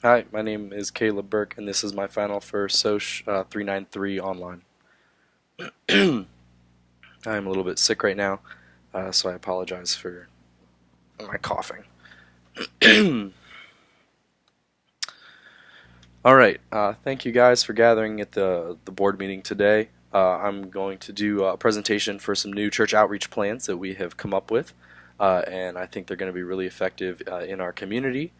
Hi, my name is Caleb Burke, and this is my final for SOC 393 online. I'm a little bit sick right now, so I apologize for my coughing. All right, thank you guys for gathering at the board meeting today. I'm going to do a presentation for some new church outreach plans that we have come up with, and I think they're going to be really effective in our community.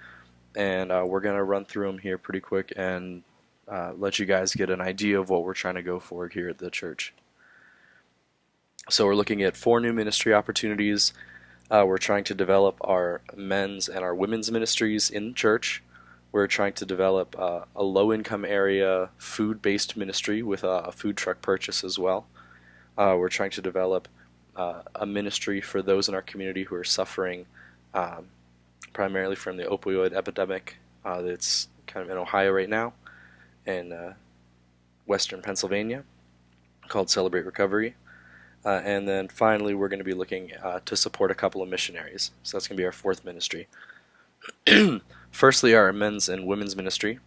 And we're going to run through them here pretty quick and let you guys get an idea of what we're trying to go for here at the church. So we're looking at 4 new ministry opportunities. We're trying to develop our men's and our women's ministries in the church. We're trying to develop a low-income area food-based ministry with a food truck purchase as well. We're trying to develop a ministry for those in our community who are suffering primarily from the opioid epidemic that's kind of in Ohio right now and western Pennsylvania, called Celebrate Recovery. And then finally, we're going to be looking to support a couple of missionaries. So that's going to be our 4th ministry. Firstly, our men's and women's ministry.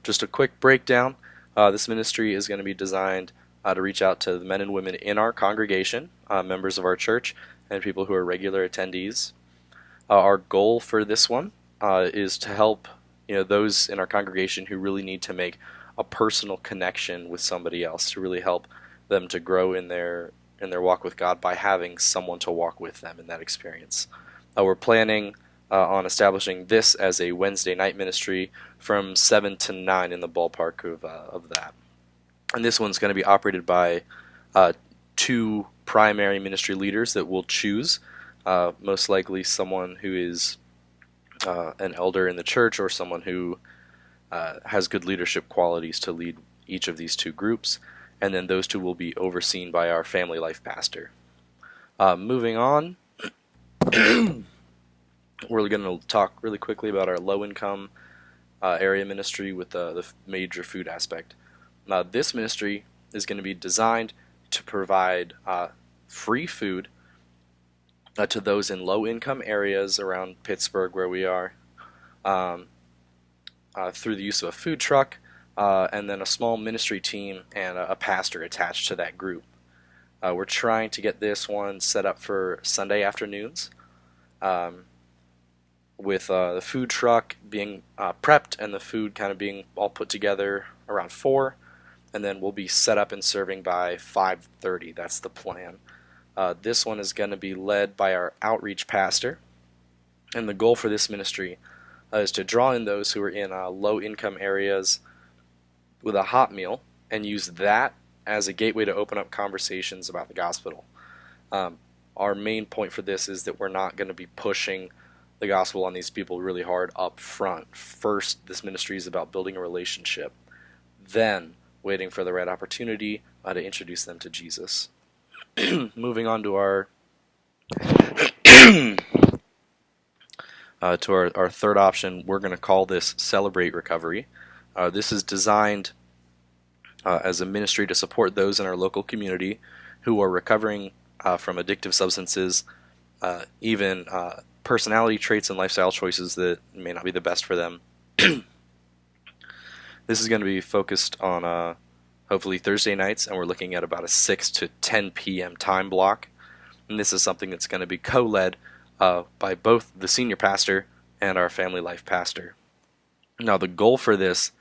Just a quick breakdown. This ministry is going to be designed to reach out to the men and women in our congregation, members of our church, and people who are regular attendees. Our goal for this one is to help those in our congregation who really need to make a personal connection with somebody else, to really help them to grow in their walk with God by having someone to walk with them in that experience. We're planning on establishing this as a Wednesday night ministry from 7 to 9 in the ballpark of that. And this one's going to be operated by 2 primary ministry leaders that we'll choose. Most likely someone who is an elder in the church or someone who has good leadership qualities to lead each of these 2 groups. And then those 2 will be overseen by our family life pastor. Moving on, we're going to talk really quickly about our low-income area ministry with the major food aspect. This ministry is going to be designed to provide free food to those in low-income areas around Pittsburgh, where we are, through the use of a food truck, and then a small ministry team and a pastor attached to that group. We're trying to get this one set up for Sunday afternoons, with the food truck being prepped and the food kind of being all put together around 4, and then we'll be set up and serving by 5:30. That's the plan. This one is going to be led by our outreach pastor, and the goal for this ministry is to draw in those who are in low-income areas with a hot meal and use that as a gateway to open up conversations about the gospel. Our main point for this is that we're not going to be pushing the gospel on these people really hard up front. First, this ministry is about building a relationship, then waiting for the right opportunity to introduce them to Jesus. Moving on to our our 3rd option, we're going to call this Celebrate Recovery. This is designed as a ministry to support those in our local community who are recovering from addictive substances, even personality traits and lifestyle choices that may not be the best for them. This is going to be focused on hopefully Thursday nights, and we're looking at about a 6 to 10 p.m. time block. And this is something that's going to be co-led by both the senior pastor and our family life pastor. Now, the goal for this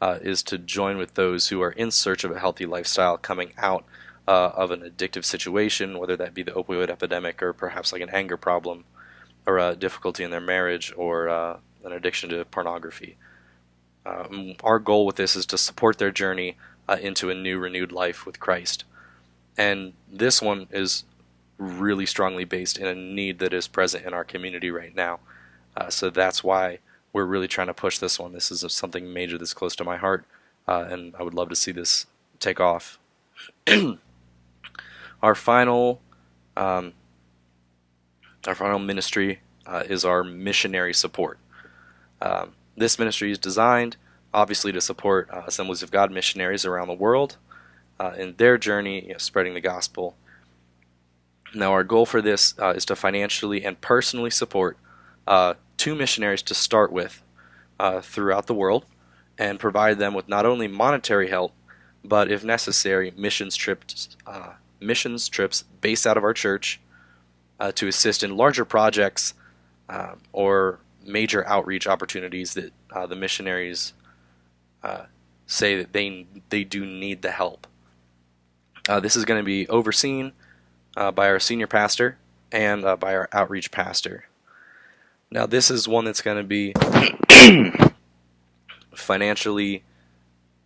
is to join with those who are in search of a healthy lifestyle coming out of an addictive situation, whether that be the opioid epidemic or perhaps like an anger problem or a difficulty in their marriage or an addiction to pornography. Our goal with this is to support their journey into a new, renewed life with Christ. And this one is really strongly based in a need that is present in our community right now. So that's why we're really trying to push this one. This is something major that's close to my heart, and I would love to see this take off. Our final ministry is our missionary support. This ministry is designed, obviously, to support Assemblies of God missionaries around the world in their journey, spreading the gospel. Now, our goal for this is to financially and personally support 2 missionaries to start with throughout the world and provide them with not only monetary help, but if necessary, missions trips based out of our church to assist in larger projects or major outreach opportunities that the missionaries say that they do need the help. This is going to be overseen by our senior pastor and by our outreach pastor. Now, this is one that's going to be financially,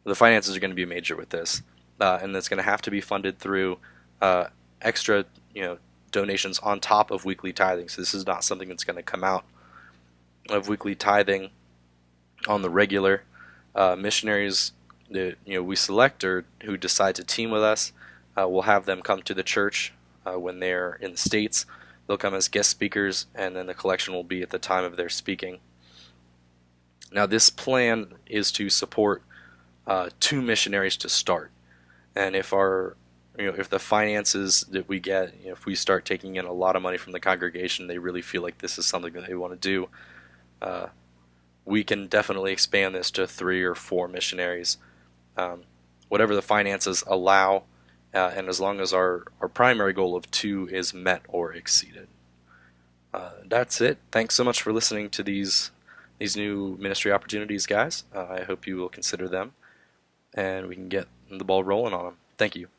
the finances are going to be major with this, and it's going to have to be funded through extra, donations on top of weekly tithing. So this is not something that's going to come out of weekly tithing on the regular. Missionaries that we select or who decide to team with us, we'll have them come to the church when they're in the States. They'll come as guest speakers, and then the collection will be at the time of their speaking. Now, this plan is to support 2 missionaries to start, and if the finances that we get, if we start taking in a lot of money from the congregation, they really feel like this is something that they want to do, we can definitely expand this to 3 or 4 missionaries, whatever the finances allow, and as long as our primary goal of 2 is met or exceeded. That's it. Thanks so much for listening to these new ministry opportunities, guys. I hope you will consider them, and we can get the ball rolling on them. Thank you.